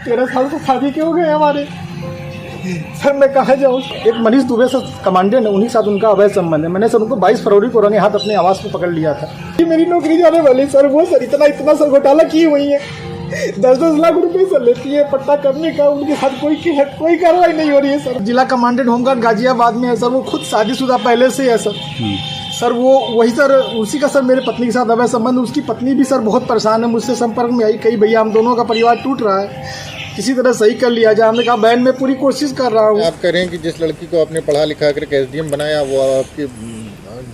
13 साल से शादी के हो गए हमारे। सर मैं कहाँ जाऊँ? एक मनीष दुबे सर कमांडेंट है, उन्हीं के साथ उनका अवैध संबंध है। मैंने सर उनको 22 फरवरी को रंगे हाथ अपने आवास पे पकड़ लिया था। ये मेरी नौकरी जाने वाली सर, वो सर इतना सर घोटाला की हुई है। 10-10 लाख रुपए सर लेती है पट्टा करने का, उनके साथ कोई कार्रवाई नहीं हो रही है सर। जिला कमांडेंट होमगार्ड गाजियाबाद में है सर, वो खुद शादीशुदा पहले से है सर। सर वो वही सर, उसी का सर मेरे पत्नी के साथ अवैध संबंध। उसकी पत्नी भी सर बहुत परेशान है, मुझसे संपर्क में आई, कही भैया हम दोनों का परिवार टूट रहा है, किसी तरह सही कर लिया जाए। हमने कहा बहन मैं पूरी कोशिश कर रहा हूँ। आप कह रहे हैं कि जिस लड़की को आपने पढ़ा लिखा करके एसडीएम बनाया वो आपकी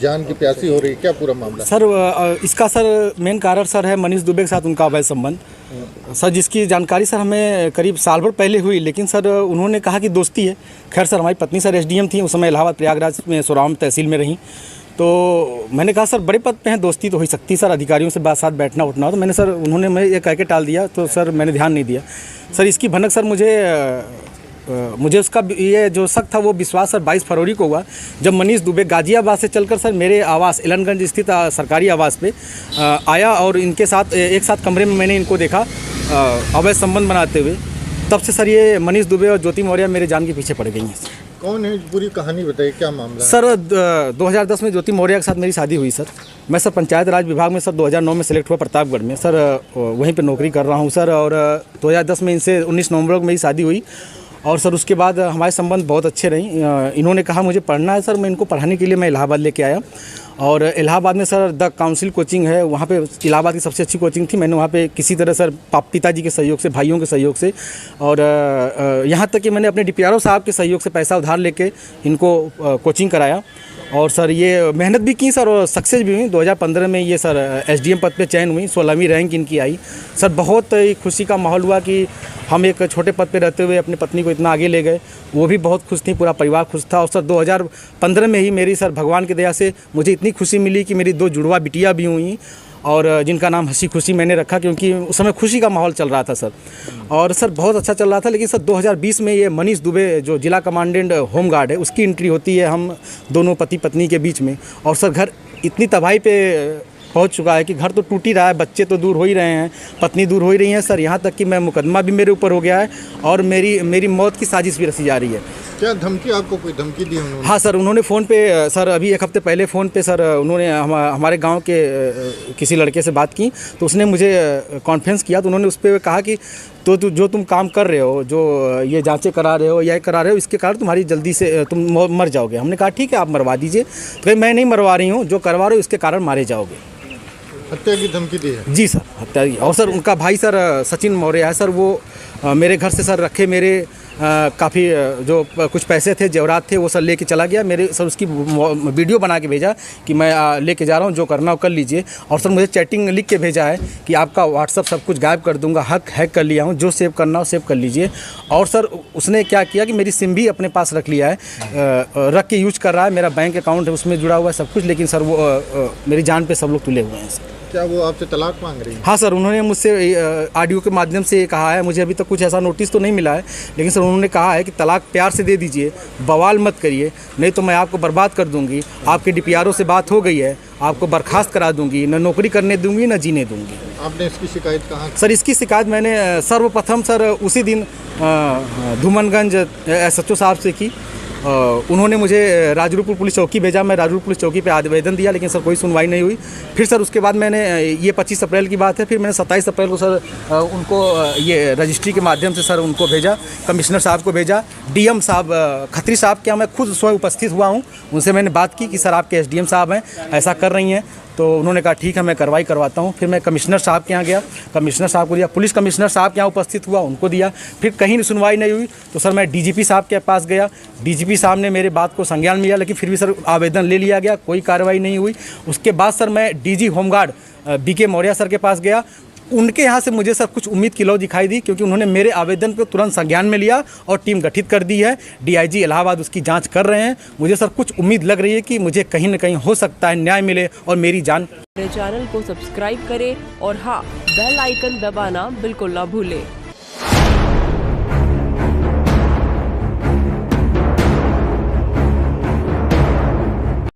जान की प्यासी हो रही है, क्या पूरा मामला? सर इसका सर मेन कारण सर है मनीष दुबे के साथ उनका अवैध संबंध सर, जिसकी जानकारी सर हमें करीब साल भर पहले हुई, लेकिन सर उन्होंने कहा कि दोस्ती है। खैर सर हमारी पत्नी सर एसडीएम थी उस समय, इलाहाबाद प्रयागराज में सोराम तहसील में रहीं। तो मैंने कहा सर बड़े पद पे हैं, दोस्ती तो हो सकती सर, अधिकारियों से साथ बैठना उठना। तो मैंने सर उन्होंने मैं ये कह के टाल दिया, तो सर मैंने ध्यान नहीं दिया। सर इसकी भनक सर मुझे उसका ये जो शक था वो विश्वास सर 22 फरवरी को हुआ, जब मनीष दुबे गाजियाबाद से चलकर सर मेरे आवास एलनगंज स्थित सरकारी आवास पे आया और इनके साथ एक साथ कमरे में मैंने इनको देखा अवैध संबंध बनाते हुए। तब से सर ये मनीष दुबे और ज्योति मौर्य मेरे जान के पीछे पड़ गई हैं। कौन है? पूरी कहानी बताइए, क्या मामला? सर 2010 में ज्योति मौर्य के साथ मेरी शादी हुई सर। मैं सर पंचायत राज विभाग में सर 2009 में सेलेक्ट हुआ प्रतापगढ़ में सर, वहीं पे नौकरी कर रहा हूँ सर। और 2010 में इनसे 19 नवंबर को मेरी शादी हुई और सर उसके बाद हमारे संबंध बहुत अच्छे रही। इन्होंने कहा मुझे पढ़ना है सर, मैं इनको पढ़ाने के लिए मैं इलाहाबाद लेके आया। और इलाहाबाद में सर द काउंसिल कोचिंग है, वहाँ पे इलाहाबाद की सबसे अच्छी कोचिंग थी। मैंने वहाँ पे किसी तरह सर पिताजी के सहयोग से, भाइयों के सहयोग से और यहाँ तक कि मैंने अपने डीपीआरओ साहब के सहयोग से पैसा उधार लेके इनको कोचिंग कराया। और सर ये मेहनत भी की सर और सक्सेस भी हुई। 2015 में ये सर एसडीएम पद पे चयन हुई, 16वीं रैंक इनकी आई। सर बहुत ही खुशी का माहौल हुआ कि हम एक छोटे पद पे रहते हुए अपनी पत्नी को इतना आगे ले गए। वो भी बहुत खुश थी, पूरा परिवार खुश था। और सर 2015 में ही मेरी सर भगवान की दया से मुझे इतनी खुशी मिली कि मेरी 2 जुड़वा बिटिया भी हुई और जिनका नाम हंसी खुशी मैंने रखा, क्योंकि उस समय खुशी का माहौल चल रहा था सर। और सर बहुत अच्छा चल रहा था। लेकिन सर 2020 में ये मनीष दुबे जो जिला कमांडेंट होमगार्ड है उसकी एंट्री होती है हम दोनों पति पत्नी के बीच में। और सर घर इतनी तबाही पे पहुंच चुका है कि घर तो टूट ही रहा है, बच्चे तो दूर हो ही रहे हैं, पत्नी दूर हो ही रही है सर। यहाँ तक कि मैं मुकदमा भी मेरे ऊपर हो गया है और मेरी मौत की साजिश भी रची जा रही है। क्या धमकी, आपको कोई धमकी दी उन्होंने? हाँ सर, उन्होंने फ़ोन पे सर अभी 1 हफ्ते पहले फ़ोन पे सर उन्होंने हमारे गांव के किसी लड़के से बात की, तो उसने मुझे कॉन्फ्रेंस किया। तो उन्होंने उस पर कहा कि तो जो तुम काम कर रहे हो, जो ये जांचें करा रहे हो या करा रहे हो, इसके कारण तुम्हारी जल्दी से तुम मर जाओगे। हमने कहा ठीक है आप मरवा दीजिए। तो मैं नहीं मरवा रही हूँ, जो करवा रहे हो इसके कारण मारे जाओगे। हत्या की धमकी दी है? जी सर, हत्या की। और सर उनका भाई सर सचिन मौर्य है सर, वो मेरे घर से सर रखे मेरे काफ़ी जो कुछ पैसे थे, जेवरात थे, वो सर लेके चला गया। मेरे सर उसकी वीडियो बना के भेजा कि मैं लेके जा रहा हूँ, जो करना हो कर लीजिए। और सर मुझे चैटिंग लिख के भेजा है कि आपका व्हाट्सअप सब कुछ गायब कर दूंगा, हैक कर लिया हूँ, जो सेव करना हो सेव कर लीजिए। और सर उसने क्या किया कि मेरी सिम भी अपने पास रख लिया है, रख के यूज कर रहा है। मेरा बैंक अकाउंट है उसमें जुड़ा हुआ है सब कुछ, लेकिन सर वो मेरी जान पे सब लोग तुले हुए हैं सर। क्या वो आपसे तलाक मांग रही है? हाँ सर, उन्होंने मुझसे ऑडियो के माध्यम से कहा है, मुझे अभी तक कुछ ऐसा नोटिस तो नहीं मिला है, लेकिन सर उन्होंने कहा है कि तलाक प्यार से दे दीजिए, बवाल मत करिए, नहीं तो मैं आपको बर्बाद कर दूंगी। आपके डीपीआरओ से बात हो गई है, आपको बर्खास्त करा दूंगी, न नौकरी करने दूंगी न जीने दूंगी। आपने इसकी शिकायत कहाँ? सर इसकी शिकायत मैंने सर्वप्रथम सर उसी दिन धूमनगंज SHO साहब से की। उन्होंने मुझे राजरूपुर पुलिस चौकी भेजा, मैं राजरूपुर पुलिस चौकी पे आवेदन दिया, लेकिन सर कोई सुनवाई नहीं हुई। फिर सर उसके बाद मैंने ये 25 अप्रैल की बात है, फिर मैंने 27 अप्रैल को सर उनको ये रजिस्ट्री के माध्यम से सर उनको भेजा, कमिश्नर साहब को भेजा, DM साहब खत्री साहब के यहाँ मैं खुद स्वयं उपस्थित हुआ हूँ। उनसे मैंने बात की कि सर आपके SDM साहब हैं, ऐसा कर रही हैं। तो उन्होंने कहा ठीक है मैं कार्रवाई करवाता हूँ। फिर मैं कमिश्नर साहब के यहाँ गया, कमिश्नर साहब को दिया, पुलिस कमिश्नर साहब के यहाँ उपस्थित हुआ, उनको दिया। फिर कहीं सुनवाई नहीं हुई तो सर मैं DGP साहब के पास गया, DGP साहब ने मेरे बात को संज्ञान में लिया, लेकिन फिर भी सर आवेदन ले लिया गया, कोई कार्रवाई नहीं हुई। उसके बाद सर मैं DG home guard BK Maurya sir के पास गया। उनके यहाँ से मुझे सर कुछ उम्मीद की लौ दिखाई दी, क्योंकि उन्होंने मेरे आवेदन को तुरंत संज्ञान में लिया और टीम गठित कर दी है। DIG इलाहाबाद उसकी जांच कर रहे हैं। मुझे सर कुछ उम्मीद लग रही है कि मुझे कहीं न कहीं हो सकता है न्याय मिले और मेरी जान। मेरे चैनल को सब्सक्राइब करें और हाँ, बेल आइकन दबाना बिल्कुल ना भूलें।